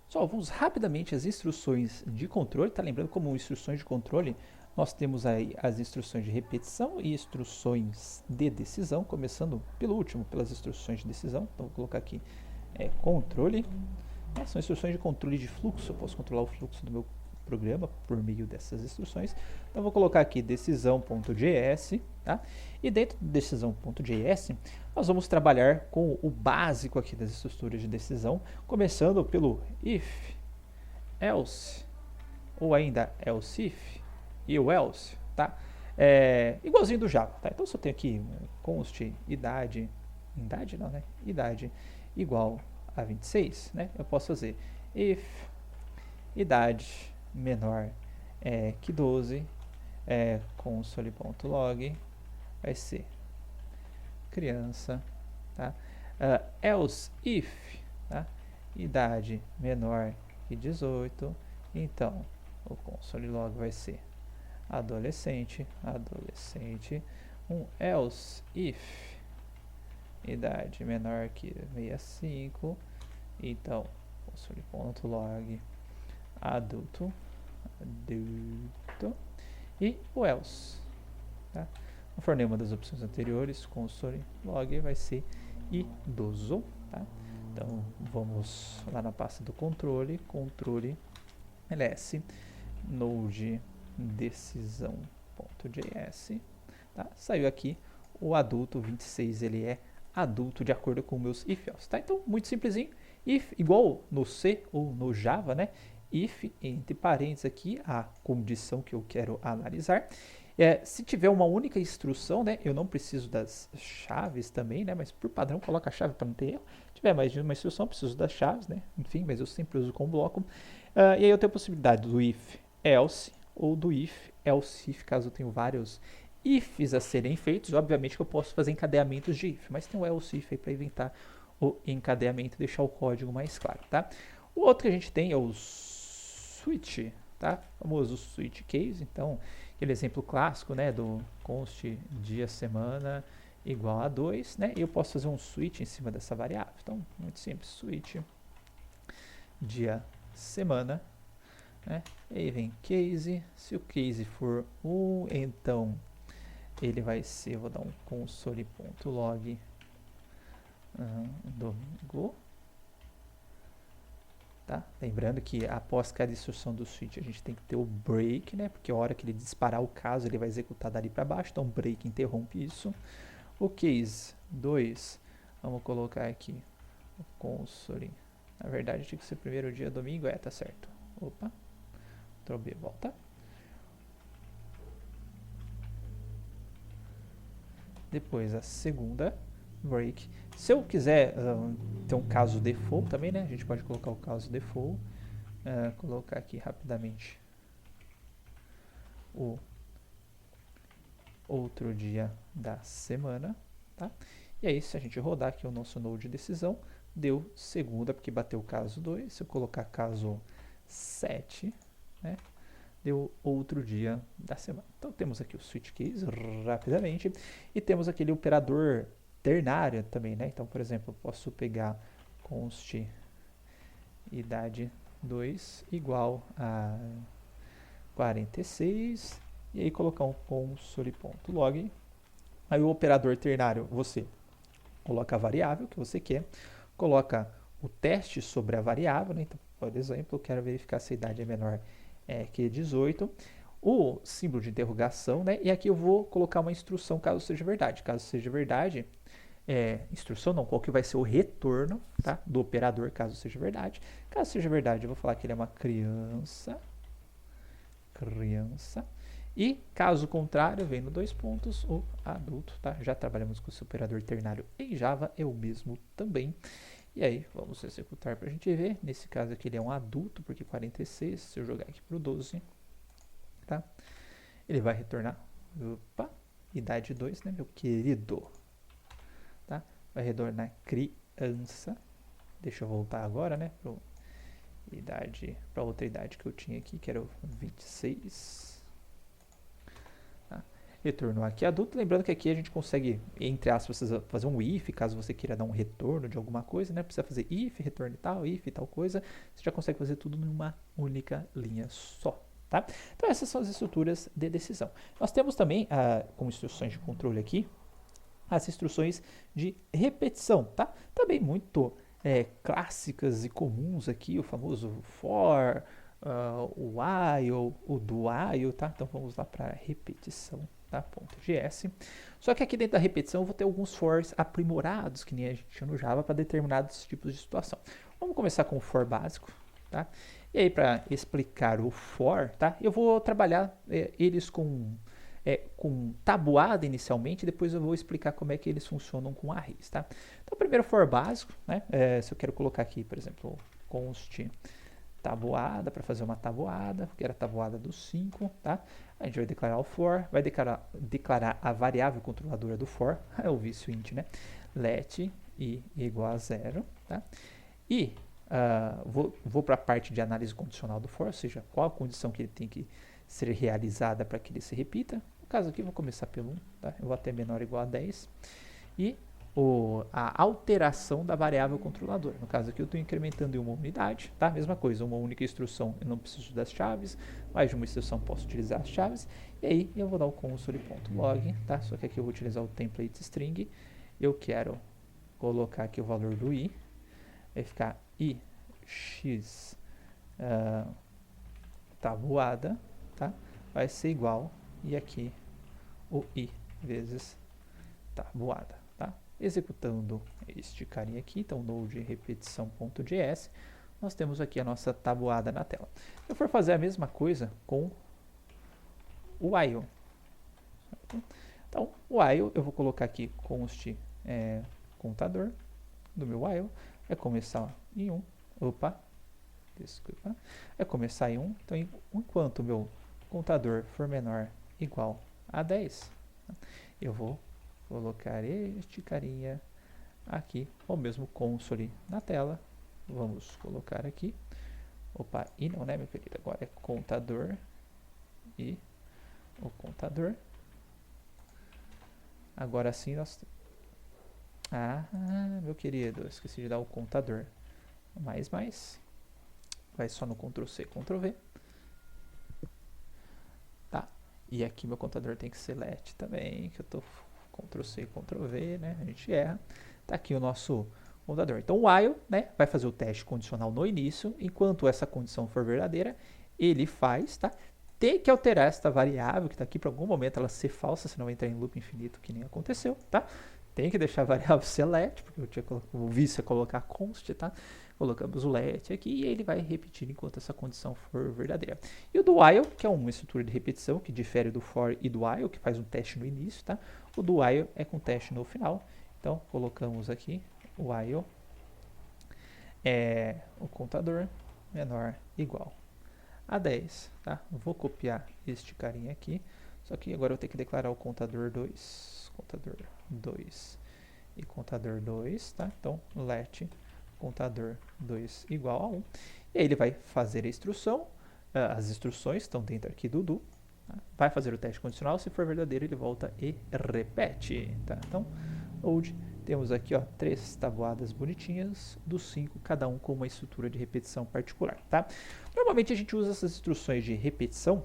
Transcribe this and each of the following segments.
Só vamos rapidamente às instruções de controle, tá? Lembrando como instruções de controle, nós temos aí as instruções de repetição e instruções de decisão, começando pelo último, pelas instruções de decisão. Então vou colocar aqui controle. São instruções de controle de fluxo, eu posso controlar o fluxo do meu programa por meio dessas instruções. Então vou colocar aqui decisão.js, tá? E dentro do decisão.js, nós vamos trabalhar com o básico aqui das estruturas de decisão, começando pelo if, else, ou ainda else if e o else, tá? Igualzinho do Java, tá? Então se eu tenho aqui const idade não, né? Idade igual a 26, né? Eu posso fazer if idade menor que 12, console.log vai ser criança, tá? Else if, tá? Idade menor que 18, então o console log vai ser adolescente, else if idade menor que 65, então console.log adulto, e o else, tá? Conforme uma das opções anteriores, console log vai ser idoso, tá? Então vamos lá na pasta do controle ls node decisão.js, tá? Saiu aqui o adulto 26, ele é adulto de acordo com meus if else, tá? Então muito simplesinho, if igual no C ou no Java, né? If entre parênteses aqui a condição que eu quero analisar. Se tiver uma única instrução, né, eu não preciso das chaves também, né, mas por padrão coloca a chave para não ter erro. Se tiver mais de uma instrução, preciso das chaves, né, enfim, mas eu sempre uso com bloco. E aí eu tenho a possibilidade do if else ou do if else if, caso eu tenha vários ifs a serem feitos. Obviamente que eu posso fazer encadeamentos de if, mas tem o else if aí para inventar o encadeamento e deixar o código mais claro, tá? O outro que a gente tem é o switch, tá? O famoso switch case. Então, aquele exemplo clássico, né, do const dia semana igual a 2, né? E eu posso fazer um switch em cima dessa variável. Então, muito simples, switch dia semana, né? E aí vem case. Se o case for 1, então ele vai ser, vou dar um console.log domingo. Tá? Lembrando que após cada instrução do switch a gente tem que ter o break, né? Porque a hora que ele disparar o caso ele vai executar dali para baixo, então break interrompe isso. O case 2, vamos colocar aqui o console. Na verdade tinha que ser primeiro dia domingo, tá certo. Opa, Ctrl B, volta. Depois a segunda break. Se eu quiser ter um caso default também, né? A gente pode colocar o caso default. Colocar aqui rapidamente o outro dia da semana, tá? E aí, se a gente rodar aqui o nosso node de decisão, deu segunda, porque bateu o caso 2. Se eu colocar caso 7, né? Deu outro dia da semana. Então, temos aqui o switch case, rapidamente, e temos aquele operador ternário também, né? Então, por exemplo, eu posso pegar const idade 2 igual a 46, e aí colocar um console.log. Aí o operador ternário, você coloca a variável que você quer, coloca o teste sobre a variável, né? Então, por exemplo, eu quero verificar se a idade é menor que 18, o símbolo de interrogação, né? E aqui eu vou colocar uma instrução caso seja verdade. Caso seja verdade, instrução não, qual que vai ser o retorno, tá? Do operador, caso seja verdade. Caso seja verdade, eu vou falar que ele é uma criança. E caso contrário, vem no 2 pontos o adulto, tá? Já trabalhamos com esse operador ternário em Java, é o mesmo também. E aí, vamos executar para a gente ver. Nesse caso aqui ele é um adulto, porque 46, se eu jogar aqui para o 12, tá? Ele vai retornar, opa, idade 2, né, meu querido? Tá? Vai retornar criança. Deixa eu voltar agora, né, para outra idade que eu tinha aqui, que era o 26. Tá? retornou aqui adulto. Lembrando que aqui a gente consegue, entre aspas, fazer um if, caso você queira dar um retorno de alguma coisa, né? Precisa fazer if, retorno tal, if, tal coisa. Você já consegue fazer tudo numa única linha só, tá? Então essas são as estruturas de decisão. Nós temos também, como instruções de controle aqui, as instruções de repetição, tá? Também muito clássicas e comuns aqui, o famoso for, o while, o do while, tá? Então vamos lá para repetição, tá? .gs. Só que aqui dentro da repetição eu vou ter alguns fors aprimorados, que nem a gente tinha no Java, para determinados tipos de situação. Vamos começar com o for básico, tá? E aí para explicar o for, tá? Eu vou trabalhar eles com tabuada inicialmente, depois eu vou explicar como é que eles funcionam com arrays, tá? Então, primeiro for básico, né? Se eu quero colocar aqui, por exemplo, const tabuada, para fazer uma tabuada, que era a tabuada dos 5, tá? A gente vai declarar o for, vai declarar a variável controladora do for, é o vício int, né? Let i igual a 0, tá? E vou para a parte de análise condicional do for, ou seja, qual a condição que ele tem que ser realizada para que ele se repita. No caso aqui, vou começar pelo 1, tá? Eu vou até menor ou igual a 10. E a alteração da variável controladora. No caso aqui, eu estou incrementando em uma unidade, tá? Mesma coisa, uma única instrução, eu não preciso das chaves. Mais de uma instrução, posso utilizar as chaves. E aí, eu vou dar o console.log, tá? Só que aqui eu vou utilizar o template string. Eu quero colocar aqui o valor do i. Vai ficar i x tabuada, tá? Vai ser igual, e aqui o i vezes tabuada, tá? Executando este carinha aqui, então node repetição.js, nós temos aqui a nossa tabuada na tela. Se eu for fazer a mesma coisa com o while, então o while eu vou colocar aqui const contador do meu while, vai começar em 1, desculpa, vai começar em 1, então enquanto o meu contador for menor igual a 10, eu vou colocar este carinha aqui, ou mesmo console na tela. Vamos colocar aqui, e não, né, meu querido, agora é contador e o contador. Agora sim nós... meu querido, esqueci de dar o contador. Mais, vai só no Ctrl+C, Ctrl+V. Tá? E aqui meu contador tem que ser let também, que eu tô Ctrl+C, Ctrl+V, né? A gente erra. Tá aqui o nosso contador. Então o while, né, vai fazer o teste condicional no início, enquanto essa condição for verdadeira, ele faz, tá? Tem que alterar esta variável que está aqui para algum momento ela ser falsa, senão vai entrar em loop infinito, que nem aconteceu, tá? Tem que deixar a variável ser let, porque eu tinha o vício é colocar const, tá? Colocamos o let aqui e ele vai repetir enquanto essa condição for verdadeira. E o do while, que é uma estrutura de repetição, que difere do for e do while, que faz um teste no início, tá? O do while é com teste no final. Então, colocamos aqui o while, o contador menor igual a 10, tá? Vou copiar este carinha aqui, só que agora eu tenho que declarar o contador 2 e contador 2, tá? Então, let contador 2 igual a 1. E aí ele vai fazer a instrução, as instruções estão dentro aqui do do, tá? Vai fazer o teste condicional, se for verdadeiro ele volta e repete, tá? Então, load, temos aqui, ó, 3 tabuadas bonitinhas, dos 5, cada um com uma estrutura de repetição particular, tá? Normalmente a gente usa essas instruções de repetição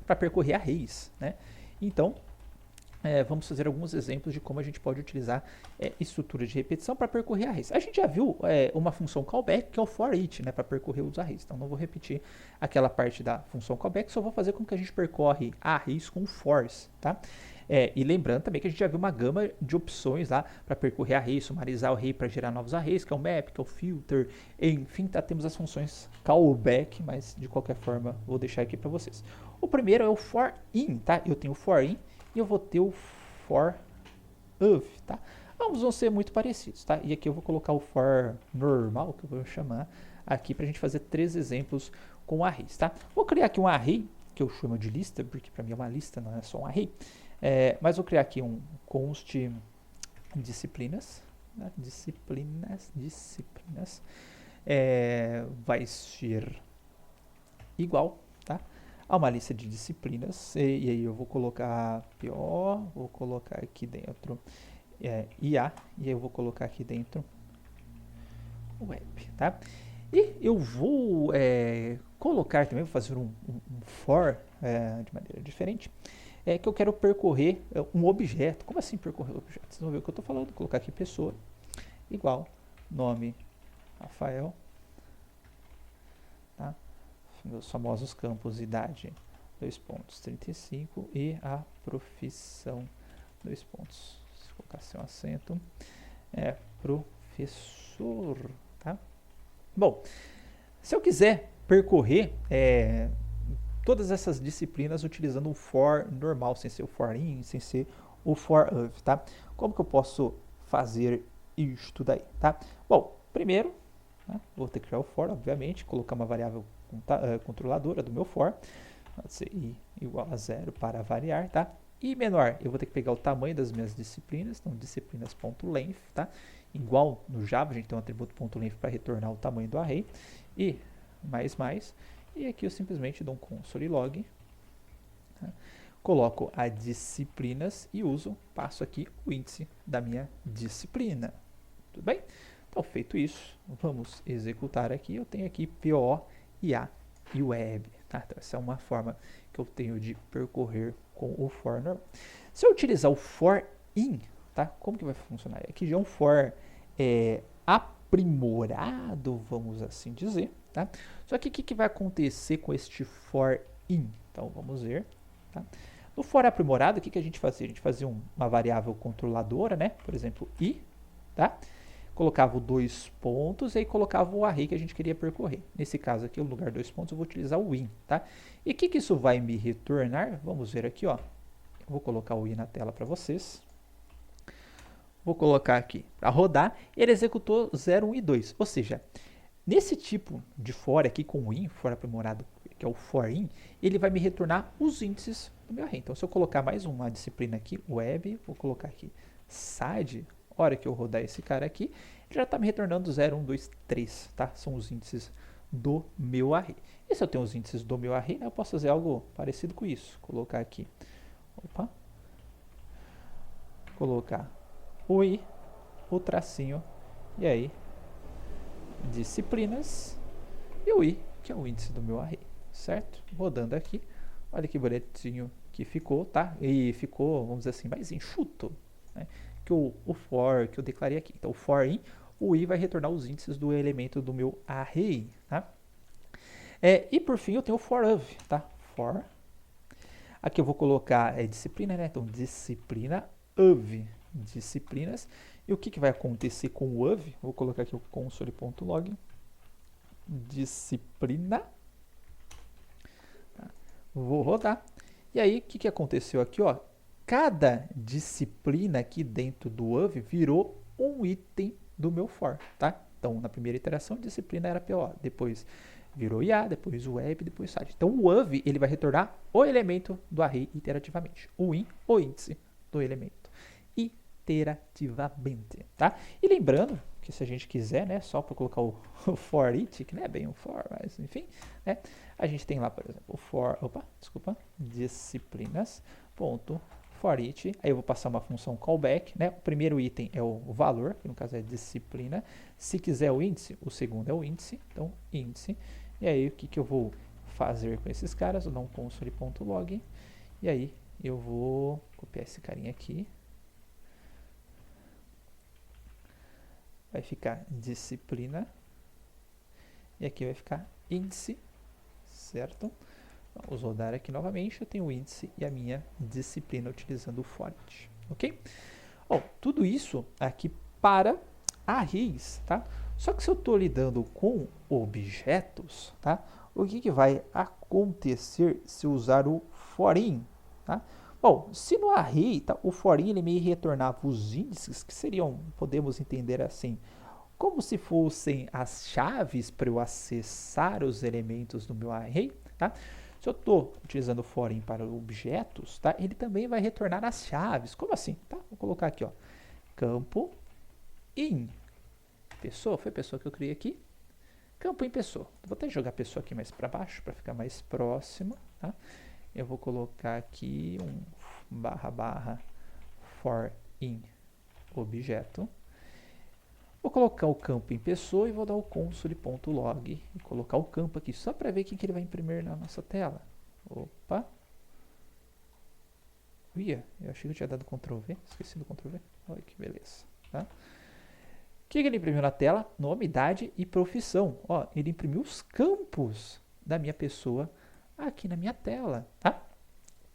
para percorrer arrays, né? Então, vamos fazer alguns exemplos de como a gente pode utilizar estrutura de repetição para percorrer arrays. A gente já viu uma função callback, que é o for each, né, para percorrer os arrays. Então, não vou repetir aquela parte da função callback, só vou fazer com que a gente percorre arrays com fors, tá? E lembrando também que a gente já viu uma gama de opções lá para percorrer arrays, sumarizar o array para gerar novos arrays, que é o map, que é o filter, enfim, tá, temos as funções callback, mas de qualquer forma vou deixar aqui para vocês. O primeiro é o for in, tá? Eu tenho o for in e eu vou ter o for of, tá? Ambos vão ser muito parecidos, tá? E aqui eu vou colocar o for normal, que eu vou chamar aqui para a gente fazer 3 exemplos com arrays, tá? Vou criar aqui um array, que eu chamo de lista, porque para mim é uma lista, não é só um array. Mas vou criar aqui um const disciplinas, né? Disciplinas, vai ser igual, tá? a uma lista de disciplinas, e aí eu vou colocar PO, vou colocar aqui dentro IA, e aí eu vou colocar aqui dentro web, tá? E eu vou colocar também, vou fazer um for de maneira diferente, que eu quero percorrer um objeto. Como assim percorrer um objeto? Vocês vão ver o que eu estou falando. Vou colocar aqui pessoa, igual, nome, Rafael, tá? Meus famosos campos, idade, 2,35 e a profissão, 2 pontos. Se colocar sem um acento, professor, tá? Bom, se eu quiser percorrer todas essas disciplinas utilizando o for normal, sem ser o for in, sem ser o for of, tá? Como que eu posso fazer isto daí, tá? Bom, primeiro, vou ter que criar o for, obviamente, colocar uma variável controladora do meu for, pode ser i igual a 0 para variar, tá? I menor, eu vou ter que pegar o tamanho das minhas disciplinas, então disciplinas.length, tá? Igual no Java, a gente tem um atributo .length para retornar o tamanho do array, e mais, e aqui eu simplesmente dou um console log, tá? Coloco a disciplinas e passo aqui o índice da minha disciplina, tudo bem? Então, feito isso, vamos executar aqui, eu tenho aqui PO, IA e web, tá? Então, essa é uma forma que eu tenho de percorrer com o for normal. Se eu utilizar o for in, tá? Como que vai funcionar? Aqui já é um for aprimorado, vamos assim dizer, tá? Só que o que vai acontecer com este for in? Então, vamos ver, tá? No for aprimorado, o que a gente fazia? A gente fazia uma variável controladora, né? Por exemplo, i, tá? Colocava 2 pontos e aí colocava o array que a gente queria percorrer. Nesse caso aqui, no lugar de 2 pontos, eu vou utilizar o in, tá? E o que isso vai me retornar? Vamos ver aqui, ó. Eu vou colocar o in na tela para vocês. Vou colocar aqui para rodar. Ele executou 0, 1 e 2. Ou seja, nesse tipo de for aqui com o in, for aprimorado, que é o for in, ele vai me retornar os índices do meu array. Então, se eu colocar mais uma disciplina aqui, web, vou colocar aqui side, hora que eu rodar esse cara aqui, ele já está me retornando 0, 1, 2, 3, tá? São os índices do meu array. E se eu tenho os índices do meu array, eu posso fazer algo parecido com isso. Colocar aqui, colocar o i, o tracinho, e aí, disciplinas, e o i, que é o índice do meu array, certo? Rodando aqui, olha que bonitinho que ficou, tá? E ficou, vamos dizer assim, mais enxuto, né? Que o for que eu declarei aqui. Então, o for in, o i vai retornar os índices do elemento do meu array, tá? E por fim, eu tenho o for of, tá? For. Aqui eu vou colocar disciplina, né? Então, disciplina of disciplinas. E o que vai acontecer com o of? Vou colocar aqui o console.log. Disciplina. Tá? Vou rodar. E aí, o que aconteceu aqui, ó? Cada disciplina aqui dentro do of virou um item do meu for, tá? Então, na primeira iteração, a disciplina era PO, depois virou IA, depois o web, depois site. Então, o of, ele vai retornar o elemento do array iterativamente. O in, o índice do elemento. Iterativamente, tá? E lembrando que se a gente quiser, né, só para colocar o for it, que não é bem um for, mas enfim, né, a gente tem lá, por exemplo, o for, disciplinas, ponto, for it, aí eu vou passar uma função callback, né, o primeiro item é o valor, que no caso é disciplina, se quiser o índice, o segundo é o índice, então índice, e aí o que eu vou fazer com esses caras? Eu dou um console.log, e aí eu vou copiar esse carinha aqui, vai ficar disciplina, e aqui vai ficar índice, certo? Vamos rodar aqui novamente, eu tenho o índice e a minha disciplina utilizando o for it, ok? Bom, tudo isso aqui para arrays, tá? Só que se eu estou lidando com objetos, tá? O que vai acontecer se eu usar o for in, tá? Bom, se no array, tá, o for in ele me retornava os índices, que seriam, podemos entender assim, como se fossem as chaves para eu acessar os elementos do meu array, tá? Se eu estou utilizando o for in para objetos, tá? Ele também vai retornar as chaves. Como assim? Tá? Vou colocar aqui, ó, campo in. Pessoa, foi a pessoa que eu criei aqui. campo em pessoa. Vou até jogar a pessoa aqui mais para baixo, para ficar mais próximo, tá? Eu vou colocar aqui um // for in objeto. Vou colocar o campo em pessoa e vou dar o console.log e colocar o campo aqui, só para ver o que ele vai imprimir na nossa tela. Opa! Uia, eu achei que eu tinha dado Ctrl V, esqueci do Ctrl V. Olha que beleza, tá? O que ele imprimiu na tela? Nome, idade e profissão. Ó, ele imprimiu os campos da minha pessoa aqui na minha tela, tá?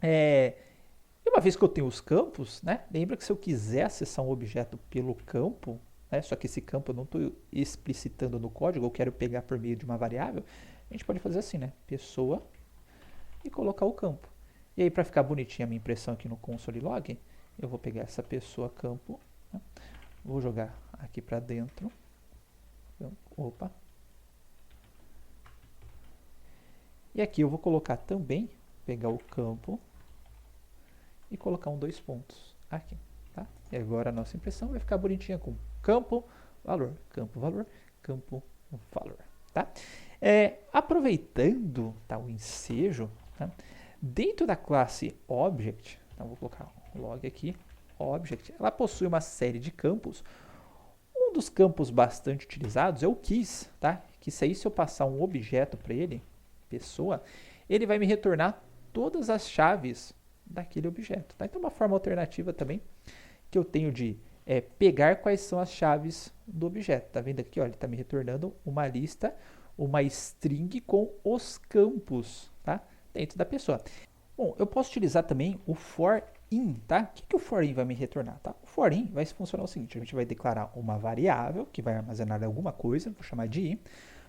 E uma vez que eu tenho os campos, né? Lembra que se eu quiser acessar um objeto pelo campo, né, só que esse campo eu não estou explicitando no código, eu quero pegar por meio de uma variável, a gente pode fazer assim, né? Pessoa e colocar o campo. E aí, para ficar bonitinha a minha impressão aqui no console log, eu vou pegar essa pessoa campo, né? Vou jogar aqui para dentro. Opa. E aqui eu vou colocar também, pegar o campo e colocar um 2 pontos aqui, tá? E agora a nossa impressão vai ficar bonitinha com campo, valor, campo, valor, campo, valor, tá? Aproveitando, tá, o ensejo, tá? Dentro da classe Object, então vou colocar um log aqui, Object, ela possui uma série de campos. Um dos campos bastante utilizados é o keys, tá? Que se eu passar um objeto para ele, pessoa, ele vai me retornar todas as chaves daquele objeto, tá? Então, uma forma alternativa também que eu tenho de pegar quais são as chaves do objeto. Tá vendo aqui? Ó, ele está me retornando uma lista, uma string com os campos, tá? Dentro da pessoa. Bom, eu posso utilizar também o for in, tá? O que o for in vai me retornar, tá? O for in vai funcionar o seguinte: a gente vai declarar uma variável que vai armazenar alguma coisa, vou chamar de in.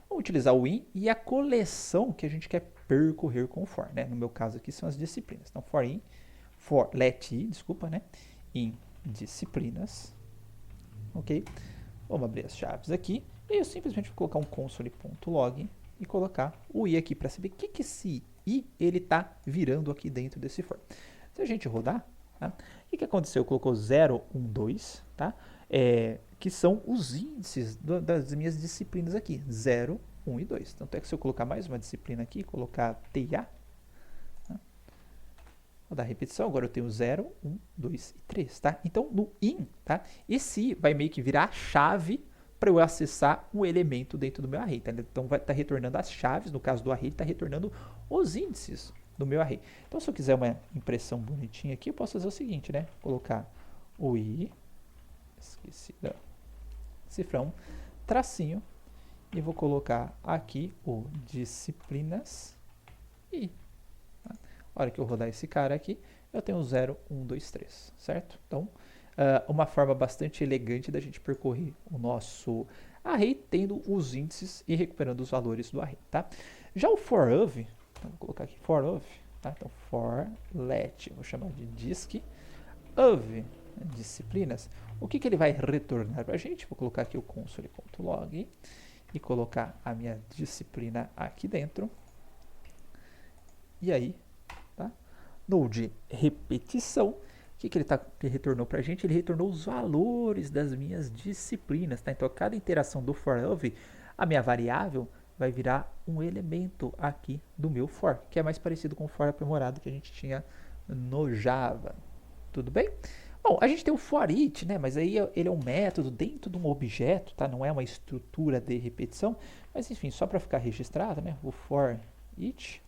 Vou utilizar o in e a coleção que a gente quer percorrer com o for, né? No meu caso aqui são as disciplinas. Então, for in, for let i, desculpa, né? In disciplinas, ok? Vamos abrir as chaves aqui e eu simplesmente vou colocar um console.log e colocar o i aqui para saber o que esse i ele está virando aqui dentro desse for. Se a gente rodar, tá? O que aconteceu? Colocou 0, 1, 2, tá? Que são os índices das minhas disciplinas aqui, 0, 1 e 2. Tanto é que se eu colocar mais uma disciplina aqui, colocar TA, tá? Vou dar repetição, agora eu tenho 0, 1, 2 e 3, tá? Então, no in, tá? Esse i vai meio que virar a chave para eu acessar um elemento dentro do meu array, tá? Então, vai estar retornando as chaves, no caso do array, está retornando os índices do meu array. Então, se eu quiser uma impressão bonitinha aqui, eu posso fazer o seguinte, né? Colocar o i, esqueci da cifrão, tracinho, e vou colocar aqui o disciplinas e tá? A hora que eu rodar esse cara aqui, eu tenho 0, 1, 2, 3, certo? Então, uma forma bastante elegante da gente percorrer o nosso array, tendo os índices e recuperando os valores do array, tá? Já o for of, então vou colocar aqui for of, tá? Então, for let, vou chamar de disc of disciplinas. O que ele vai retornar para a gente? Vou colocar aqui o console.log e colocar a minha disciplina aqui dentro. E aí, tá? Node repetição. O que ele retornou para a gente? Ele retornou os valores das minhas disciplinas, tá? Então, a cada interação do for of, a minha variável vai virar um elemento aqui do meu for, que é mais parecido com o for aprimorado que a gente tinha no Java. Tudo bem? Bom, a gente tem o for each, né? Mas aí ele é um método dentro de um objeto, tá? Não é uma estrutura de repetição. Mas enfim, só para ficar registrado, né? O for each,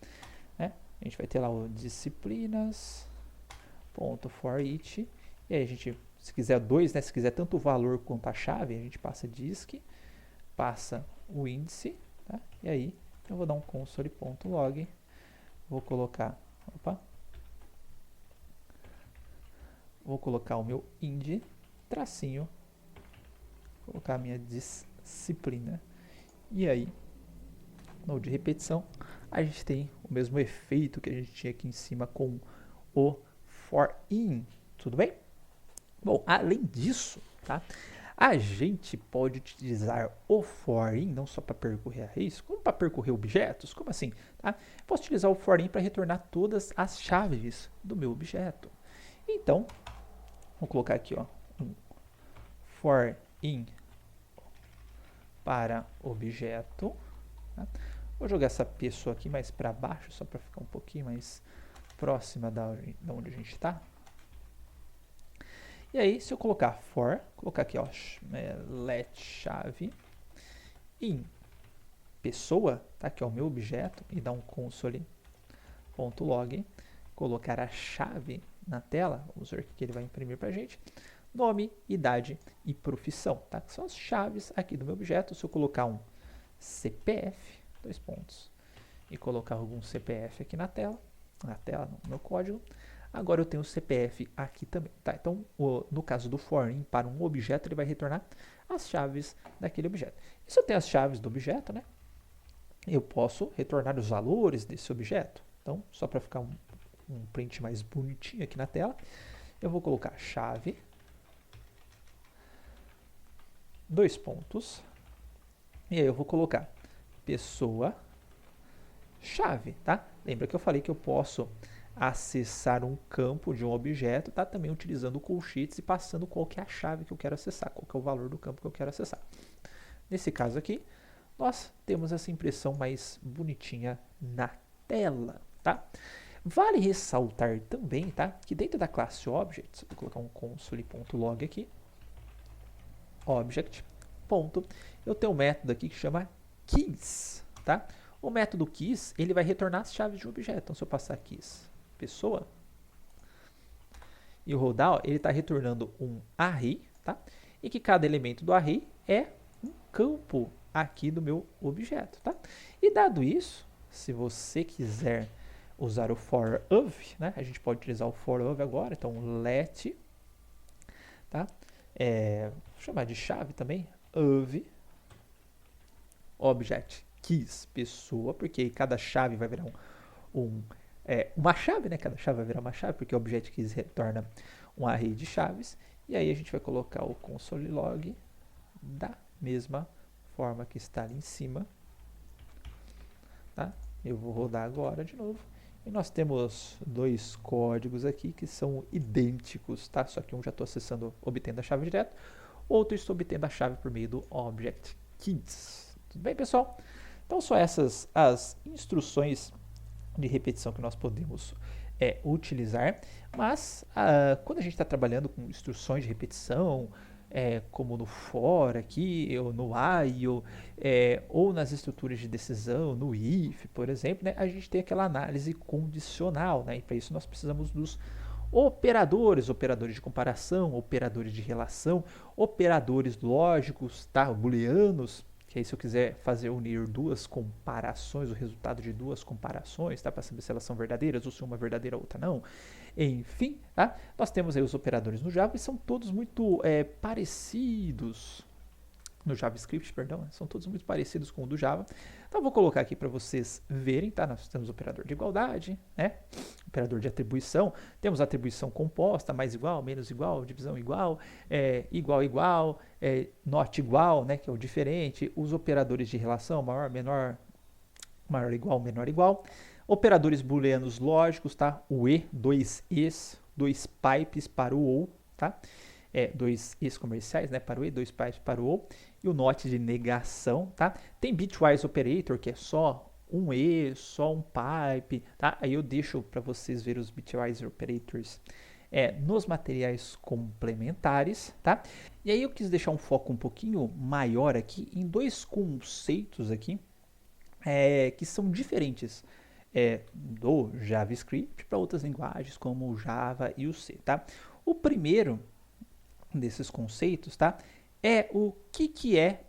né? A gente vai ter lá o disciplinas.for each. E aí a gente, se quiser dois, né? Se quiser tanto o valor quanto a chave, a gente passa disc, passa o índice, tá? E aí eu vou dar um console.log, vou colocar, vou colocar o meu ind, tracinho, colocar a minha disciplina. E aí, no de repetição, a gente tem o mesmo efeito que a gente tinha aqui em cima com o for in. Tudo bem? Bom, além disso, tá? A gente pode utilizar o for in não só para percorrer arrays, como para percorrer objetos. Como assim? Tá? Posso utilizar o for in para retornar todas as chaves do meu objeto. Então, vou colocar aqui, ó, um for in para objeto, Tá? Vou jogar essa pessoa aqui mais para baixo, só para ficar um pouquinho mais próxima da onde a gente está. E aí, se eu colocar for, colocar aqui, ó, let chave em pessoa, tá? Que é o meu objeto, e dar um console.log, colocar a chave na tela, vamos ver o que ele vai imprimir para a gente, nome, idade e profissão, tá? Que são as chaves aqui do meu objeto. Se eu colocar um CPF, dois pontos, e colocar algum CPF aqui na tela, no meu código, agora eu tenho o CPF aqui também, tá? Então, no caso do foreign, para um objeto, ele vai retornar as chaves daquele objeto. E se eu tenho as chaves do objeto, né? Eu posso retornar os valores desse objeto. Então, só para ficar um print mais bonitinho aqui na tela, eu vou colocar chave, dois pontos, e aí eu vou colocar pessoa, chave, tá? Lembra que eu falei que eu posso acessar um campo de um objeto, tá? Também utilizando o colchetes e passando qual que é a chave que eu quero acessar, qual que é o valor do campo que eu quero acessar. Nesse caso aqui, nós temos essa impressão mais bonitinha na tela, tá? Vale ressaltar também, tá? Que dentro da classe Object, vou colocar um console.log aqui, Object, ponto, eu tenho um método aqui que chama keys, tá? O método keys, ele vai retornar as chaves de um objeto. Então, se eu passar keys pessoa e rodar, ó, ele está retornando um array, tá? E que cada elemento do array é um campo aqui do meu objeto, tá? E dado isso, se você quiser usar o for of, né? A gente pode utilizar o for of agora, então let, tá? Vou chamar de chave também, of object keys pessoa, porque cada chave vai virar uma chave, né? Cada chave vai virar uma chave, porque o object keys retorna um array de chaves. E aí a gente vai colocar o console log da mesma forma que está ali em cima, tá? Eu vou rodar agora de novo. E nós temos dois códigos aqui que são idênticos, tá? Só que um já estou acessando, obtendo a chave direto, outro estou obtendo a chave por meio do object keys. Tudo bem, pessoal? Então, são essas as instruções de repetição que nós podemos utilizar, mas quando a gente está trabalhando com instruções de repetição, como no for aqui, ou no while, ou nas estruturas de decisão, no if, por exemplo, né, a gente tem aquela análise condicional, né, e para isso nós precisamos dos operadores de comparação, operadores de relação, operadores lógicos, tá, booleanos, que aí se eu quiser fazer unir duas comparações, o resultado de duas comparações, tá? Para saber se elas são verdadeiras ou se uma é verdadeira ou outra não. Enfim, tá? Nós temos aí os operadores no Java e são todos muito parecidos. No JavaScript, perdão, são todos muito parecidos com o do Java. Então eu vou colocar aqui para vocês verem, tá? Nós temos operador de igualdade, né? Operador de atribuição, temos atribuição composta, mais igual, menos igual, divisão igual, igual, igual, not igual, né? Que é o diferente, os operadores de relação, maior, menor, maior igual, menor igual, operadores booleanos lógicos, tá? O e, dois es, dois pipes para o ou, tá? Dois is comerciais, né, para o e, dois pipes para o ou, e o not de negação, tá? Tem bitwise operator, que é só um e, só um pipe, tá? Aí eu deixo para vocês ver os bitwise operators nos materiais complementares, tá? E aí eu quis deixar um foco um pouquinho maior aqui em dois conceitos aqui, que são diferentes do JavaScript para outras linguagens como o Java e o C, tá? O primeiro desses conceitos, tá? É o que é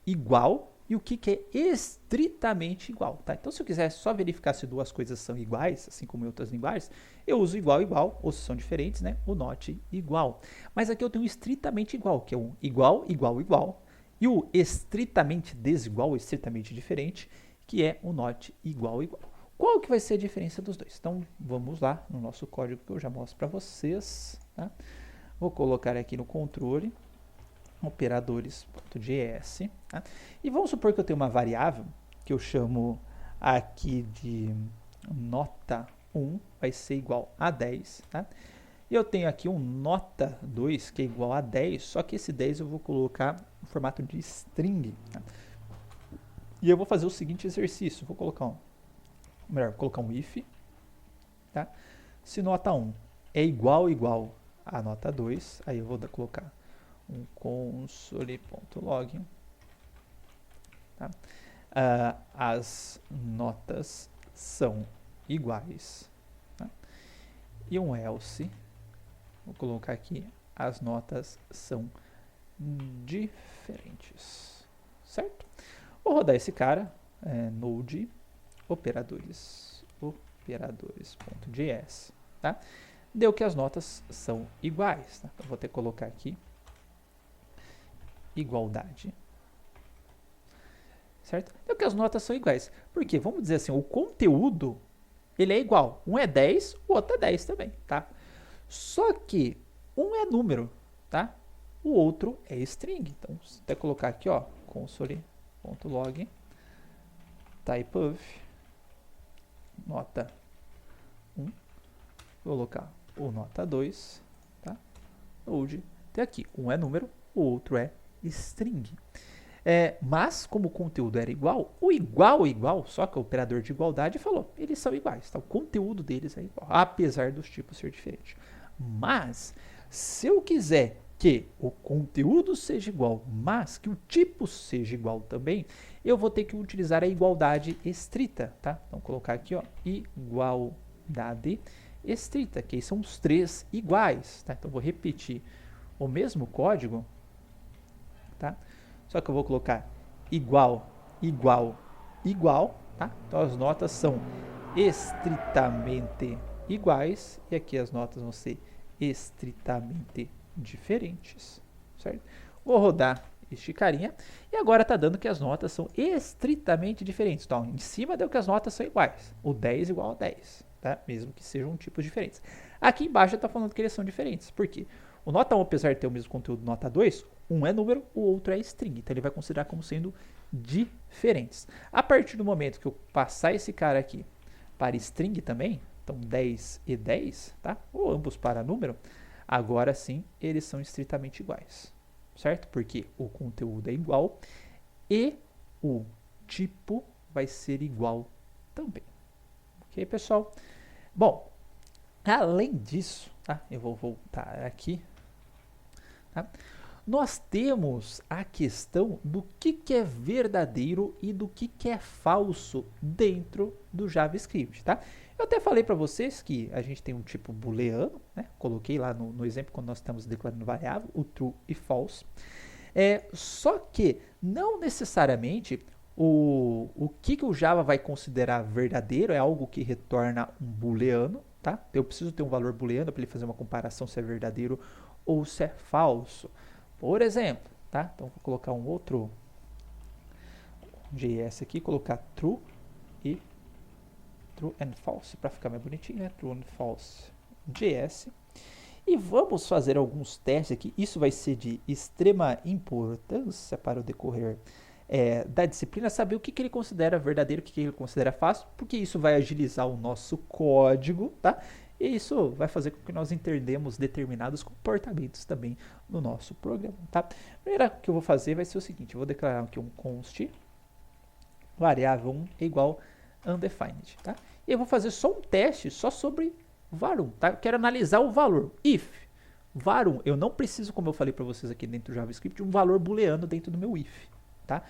igual e o que é estritamente igual, tá? Então, se eu quiser só verificar se duas coisas são iguais, assim como em outras linguagens, eu uso igual, igual, ou se são diferentes, né? O not igual. Mas aqui eu tenho estritamente igual, que é o igual, igual, igual, e o estritamente desigual, estritamente diferente, que é o not igual, igual. Qual que vai ser a diferença dos dois? Então, vamos lá no nosso código que eu já mostro para vocês, tá? Vou colocar aqui no controle operadores.js, tá? E vamos supor que eu tenho uma variável que eu chamo aqui de nota 1, vai ser igual a 10, tá? E eu tenho aqui um nota 2 que é igual a 10, só que esse 10 eu vou colocar no formato de string, tá? E eu vou fazer o seguinte exercício. Vou colocar colocar um if, tá? Se nota 1 é igual a nota 2, aí eu vou colocar um console.log, tá? As notas são iguais, tá? E um else, vou colocar aqui, as notas são diferentes, certo? Vou rodar esse cara, node operadores.js, tá? Deu que as notas são iguais, tá? Então, vou ter que colocar aqui igualdade, certo? Deu que as notas são iguais. Por quê? Vamos dizer assim, o conteúdo, ele é igual. Um é 10, o outro é 10 também, tá? Só que um é número, tá? O outro é string. Então, vou até colocar aqui, ó, console.log typeof nota 1, vou colocar o nota 2, tá? Node, tem aqui, um é número, o outro é string. Mas, como o conteúdo era igual, o igual, só que o operador de igualdade falou, eles são iguais, tá? O conteúdo deles é igual, apesar dos tipos ser diferentes. Mas, se eu quiser que o conteúdo seja igual, mas que o tipo seja igual também, eu vou ter que utilizar a igualdade estrita, tá? Então, colocar aqui, ó, igualdade estrita, que aí são os três iguais, tá? Então, vou repetir o mesmo código, tá? Só que eu vou colocar igual, tá? Então, as notas são estritamente iguais e aqui as notas vão ser estritamente diferentes, certo? Vou rodar este carinha e agora está dando que as notas são estritamente diferentes. Então, em cima deu que as notas são iguais. O 10 igual a 10, tá? Mesmo que sejam tipos diferentes. Aqui embaixo está falando que eles são diferentes. Por quê? O nota 1, apesar de ter o mesmo conteúdo nota 2, um é número, o outro é string. Então, ele vai considerar como sendo diferentes. A partir do momento que eu passar esse cara aqui para string também, então 10 e 10, tá? Ou ambos para número, agora sim eles são estritamente iguais, certo? Porque o conteúdo é igual e o tipo vai ser igual também. Ok, pessoal? Bom, além disso, tá? Eu vou voltar aqui, tá? Nós temos a questão do que é verdadeiro e do que é falso dentro do JavaScript, tá? Eu até falei para vocês que a gente tem um tipo booleano, né? Coloquei lá no exemplo quando nós estamos declarando variável, o true e false. Só que não necessariamente o que o Java vai considerar verdadeiro é algo que retorna um booleano, tá? Eu preciso ter um valor booleano para ele fazer uma comparação se é verdadeiro ou se é falso. Por exemplo, tá? Então vou colocar um outro JS aqui, colocar true e true and false para ficar mais bonitinho, né? True and false JS. E vamos fazer alguns testes aqui. Isso vai ser de extrema importância para o decorrer da disciplina, saber o que ele considera verdadeiro, o que ele considera falso, porque isso vai agilizar o nosso código, tá? E isso vai fazer com que nós entendamos determinados comportamentos também no nosso programa, tá? A primeira que eu vou fazer vai ser o seguinte, eu vou declarar aqui um const variável 1 é igual undefined, tá? E eu vou fazer só um teste só sobre var1, tá? Eu quero analisar o valor. If var1, eu não preciso, como eu falei para vocês aqui dentro do JavaScript, de um valor booleano dentro do meu if, tá?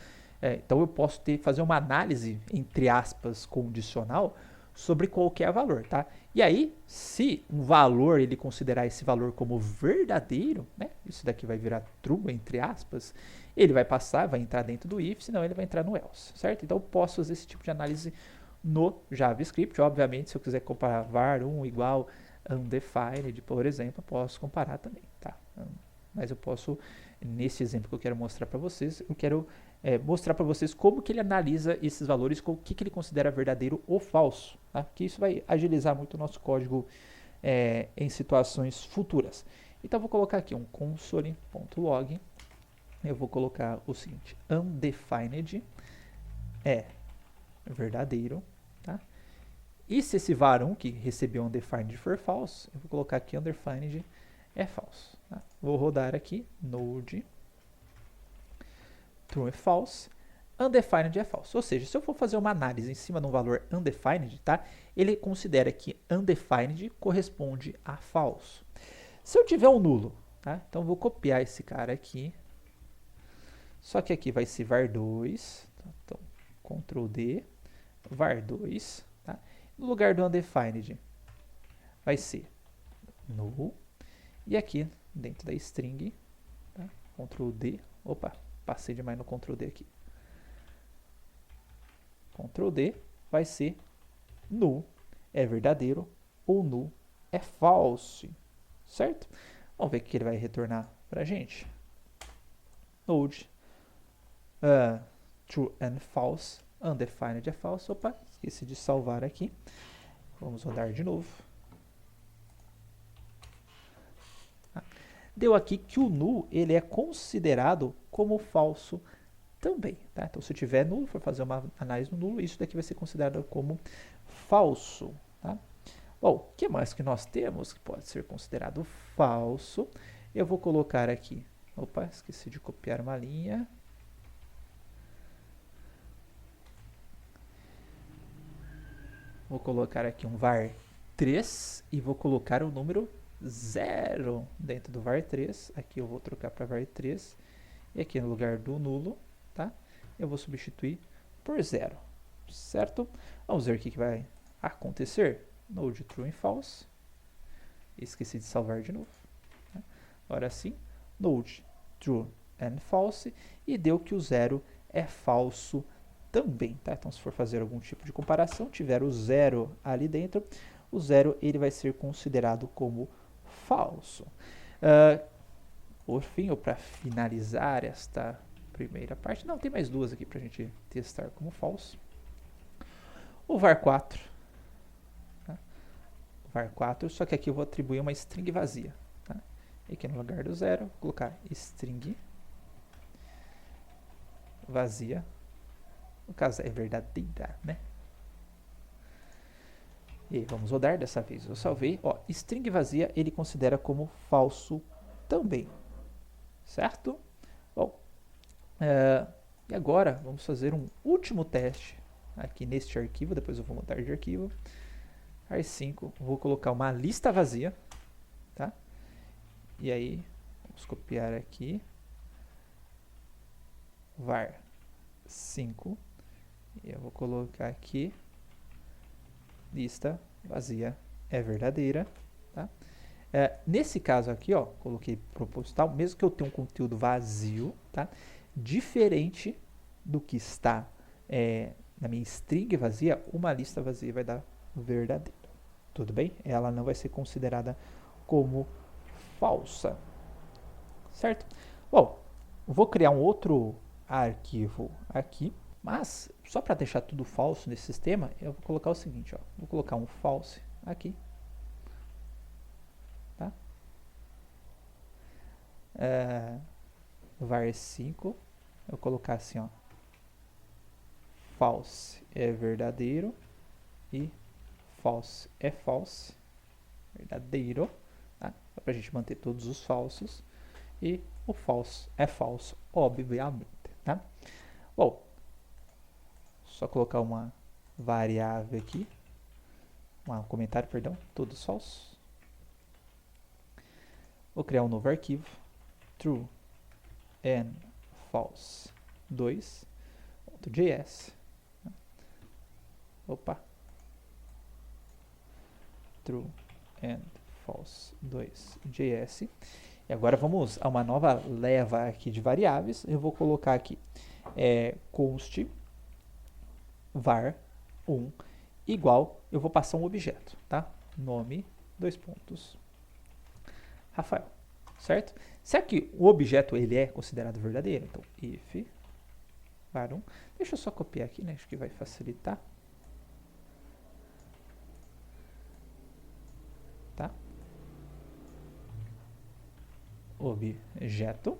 Então eu posso fazer uma análise, entre aspas, condicional sobre qualquer valor, tá? E aí, se um valor, ele considerar esse valor como verdadeiro, né? Isso daqui vai virar true, entre aspas, ele vai passar, vai entrar dentro do if, senão ele vai entrar no else, certo? Então eu posso fazer esse tipo de análise no JavaScript. Obviamente, se eu quiser comparar var1 igual undefined, por exemplo, eu posso comparar também, tá? Mas eu posso, nesse exemplo que eu quero mostrar para vocês, eu quero mostrar para vocês como que ele analisa esses valores, o que ele considera verdadeiro ou falso, tá? Que isso vai agilizar muito o nosso código em situações futuras. Então, eu vou colocar aqui um console.log, eu vou colocar o seguinte, undefined é verdadeiro, tá? E se esse var1 que recebeu undefined for false, eu vou colocar aqui undefined é falso, tá? Vou rodar aqui, node true e false. undefined é falso. Ou seja, se eu for fazer uma análise em cima de um valor undefined, tá? Ele considera que undefined corresponde a falso. Se eu tiver um nulo, tá? Então eu vou copiar esse cara aqui. Só que aqui vai ser var2. Tá? Então, Ctrl D, var2. Tá? No lugar do undefined, vai ser null. E aqui, dentro da string, tá? Ctrl D. Opa, passei demais no Ctrl D aqui. Ctrl D vai ser null é verdadeiro ou null é falso, certo? Vamos ver o que ele vai retornar para a gente. Node true and false, undefined é false. Opa, esqueci de salvar aqui. Vamos rodar de novo. Deu aqui que o null ele é considerado como falso também, tá? Então, se eu tiver nulo, for fazer uma análise no nulo, isso daqui vai ser considerado como falso, tá? Bom, o que mais que nós temos que pode ser considerado falso? Eu vou colocar aqui, opa, esqueci de copiar uma linha. Vou colocar aqui um var 3 e vou colocar o número 0 dentro do var 3. Aqui eu vou trocar para var 3 e aqui no lugar do nulo, tá? Eu vou substituir por 0, certo? Vamos ver o que vai acontecer. Node true and false. Esqueci de salvar de novo. Tá? Agora sim, node true and false. E deu que o 0 é falso também, tá? Então, se for fazer algum tipo de comparação, tiver o 0 ali dentro, o 0 ele vai ser considerado como falso. Por fim, ou para finalizar esta primeira parte, não, tem mais duas aqui para a gente testar como falso. O var 4. Tá? O var 4, só que aqui eu vou atribuir uma string vazia. Tá? E aqui no lugar do 0, vou colocar string vazia. No caso é verdadeira, né? E aí, vamos rodar dessa vez. Eu salvei. Ó, string vazia ele considera como falso também. Certo? Bom, e agora vamos fazer um último teste aqui neste arquivo. Depois eu vou mudar de arquivo. Ar5, vou colocar uma lista vazia. Tá? E aí, vamos copiar aqui. Var 5. E eu vou colocar aqui lista vazia é verdadeira, tá? Nesse caso aqui, ó, coloquei proposital, mesmo que eu tenha um conteúdo vazio, tá? Diferente do que está na minha string vazia, uma lista vazia vai dar verdadeira, tudo bem? Ela não vai ser considerada como falsa, certo? Bom, vou criar um outro arquivo aqui. Mas, só para deixar tudo falso nesse sistema, eu vou colocar o seguinte, ó. Vou colocar um false aqui. Tá? Var 5. Eu vou colocar assim, ó. False é verdadeiro. E false é false. Verdadeiro. Tá? Só para a gente manter todos os falsos. E o false é falso, obviamente. Tá? Bom, só colocar uma variável aqui, um comentário, perdão, todos falsos. Vou criar um novo arquivo, true and false 2.js. Opa. True and false 2.js. E agora vamos a uma nova leva aqui de variáveis. Eu vou colocar aqui const var 1 igual, eu vou passar um objeto, tá? Nome, 2 pontos, Rafael, certo? Se aqui o objeto ele é considerado verdadeiro, então if var 1, deixa eu só copiar aqui, né? Acho que vai facilitar. Tá? Objeto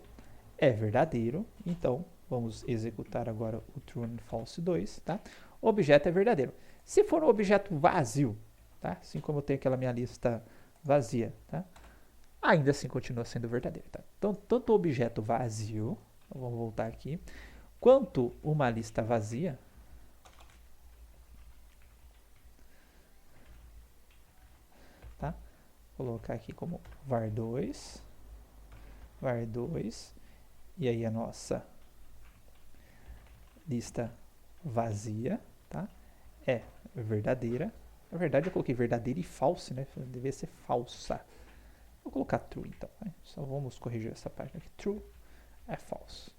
é verdadeiro, então vamos executar agora o true and false 2, tá? O objeto é verdadeiro. Se for um objeto vazio, tá? Assim como eu tenho aquela minha lista vazia, tá? Ainda assim continua sendo verdadeiro, tá? Então, tanto o objeto vazio, vamos voltar aqui, quanto uma lista vazia, tá? Vou colocar aqui como var2, e aí a nossa lista vazia, tá? É verdadeira. Na verdade eu coloquei verdadeira e falsa, né? Deveria ser falsa. Vou colocar true então, né? Só vamos corrigir essa página aqui. True é falso.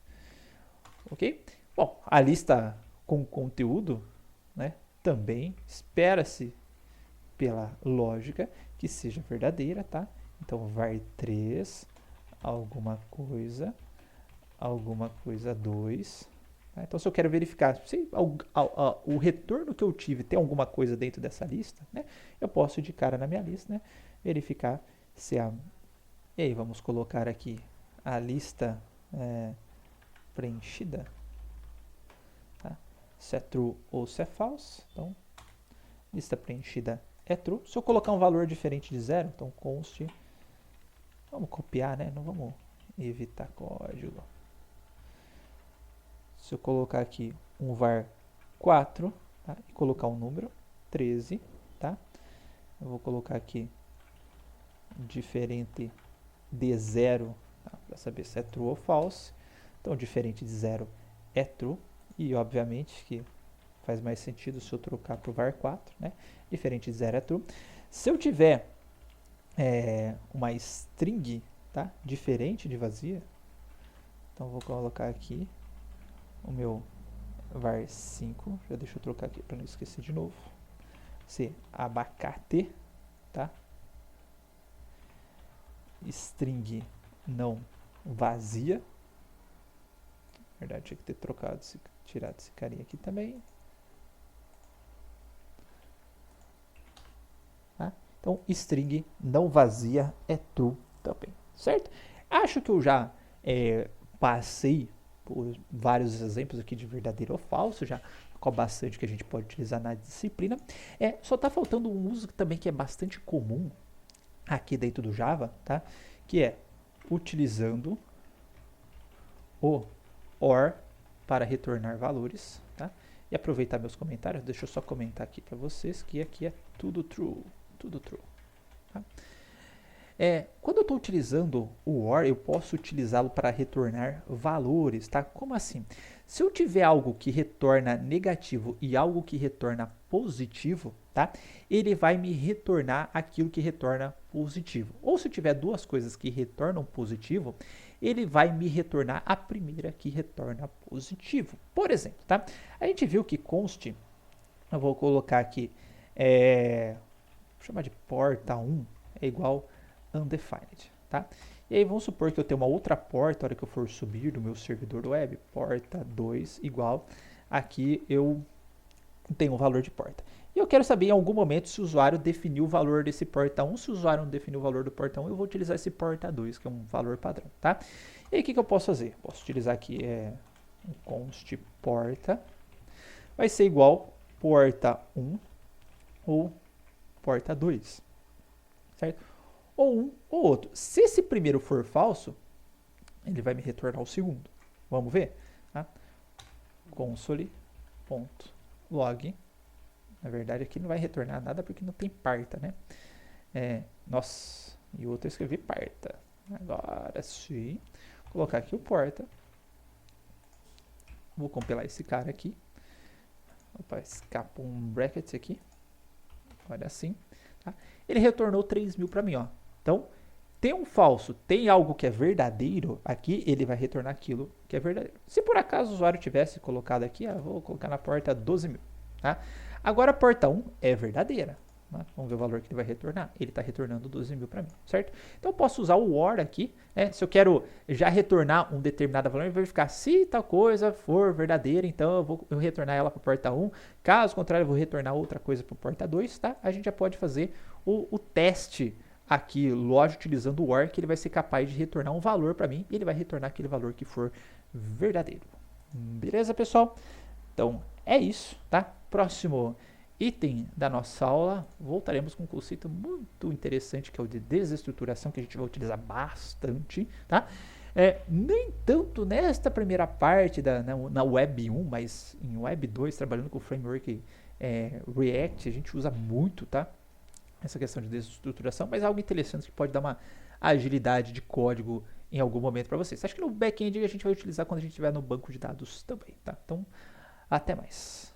Ok? Bom, a lista com conteúdo, né? Também espera-se pela lógica que seja verdadeira, tá? Então var3 alguma coisa 2. Tá? Então se eu quero verificar se o retorno que eu tive tem alguma coisa dentro dessa lista, né? Eu posso ir de cara na minha lista, né? Verificar se a... E aí vamos colocar aqui a lista preenchida, tá? Se é true ou se é false. Então lista preenchida é true. Se eu colocar um valor diferente de 0, então const, vamos copiar, né? Não vamos evitar código. Se eu colocar aqui um var 4, tá? E colocar um número 13, tá? Eu vou colocar aqui diferente de 0, tá? Para saber se é true ou false. Então diferente de 0 é true, e obviamente que faz mais sentido se eu trocar para o var 4, né? Diferente de 0 é true. Se eu tiver uma string, tá? Diferente de vazia, então vou colocar aqui o meu var 5, já deixa eu trocar aqui para não esquecer de novo. Se abacate, tá? String não vazia. Na verdade, tinha que ter trocado, tirado esse carinha aqui também. Tá? Então, string não vazia é true também, certo? Acho que eu já passei por vários exemplos aqui de verdadeiro ou falso, já com bastante que a gente pode utilizar na disciplina. Só está faltando um uso também que é bastante comum aqui dentro do Java, tá? Que é utilizando o OR para retornar valores, tá? E aproveitar meus comentários, deixa eu só comentar aqui para vocês que aqui é tudo true, tá? Quando eu estou utilizando o OR, eu posso utilizá-lo para retornar valores, tá? Como assim? Se eu tiver algo que retorna negativo e algo que retorna positivo, tá? Ele vai me retornar aquilo que retorna positivo. Ou se eu tiver duas coisas que retornam positivo, ele vai me retornar a primeira que retorna positivo. Por exemplo, tá? A gente viu que const, eu vou colocar aqui, vou chamar de porta1 é igual undefined, tá? E aí vamos supor que eu tenho uma outra porta, a hora que eu for subir do meu servidor web, porta 2 igual, aqui eu tenho um valor de porta. E eu quero saber em algum momento se o usuário definiu o valor desse porta 1, se o usuário não definiu o valor do porta 1, eu vou utilizar esse porta 2, que é um valor padrão, tá? E aí o que eu posso fazer? Posso utilizar aqui um const porta, vai ser igual porta 1 ou porta 2, certo? Ou um ou outro. Se esse primeiro for falso, ele vai me retornar o segundo. Vamos ver? Tá? Console.log. Na verdade, aqui não vai retornar nada porque não tem parta, né? Nossa, e o outro eu escrevi parta. Agora sim. Vou colocar aqui o porta. Vou compilar esse cara aqui. Opa, escapa um bracket aqui. Olha assim. Tá? Ele retornou 3.000 para mim, ó. Então, tem um falso, tem algo que é verdadeiro, aqui ele vai retornar aquilo que é verdadeiro. Se por acaso o usuário tivesse colocado aqui, vou colocar na porta 12.000, tá? Agora a porta 1 é verdadeira, né? Vamos ver o valor que ele vai retornar. Ele está retornando 12.000 para mim, certo? Então eu posso usar o OR aqui, né? Se eu quero já retornar um determinado valor, eu vou verificar se tal coisa for verdadeira, então eu retornar ela para a porta 1. Caso contrário, eu vou retornar outra coisa para a porta 2, tá? A gente já pode fazer o teste aqui, lógico, utilizando o OR, que ele vai ser capaz de retornar um valor para mim, e ele vai retornar aquele valor que for verdadeiro. Beleza, pessoal? Então, é isso, tá? Próximo item da nossa aula, voltaremos com um conceito muito interessante, que é o de desestruturação, que a gente vai utilizar bastante, tá? Nem tanto nesta primeira parte na Web 1, mas em Web 2, trabalhando com o framework React, a gente usa muito, tá? Essa questão de desestruturação, mas é algo interessante que pode dar uma agilidade de código em algum momento para vocês. Acho que no back-end a gente vai utilizar quando a gente estiver no banco de dados também, tá? Então, até mais.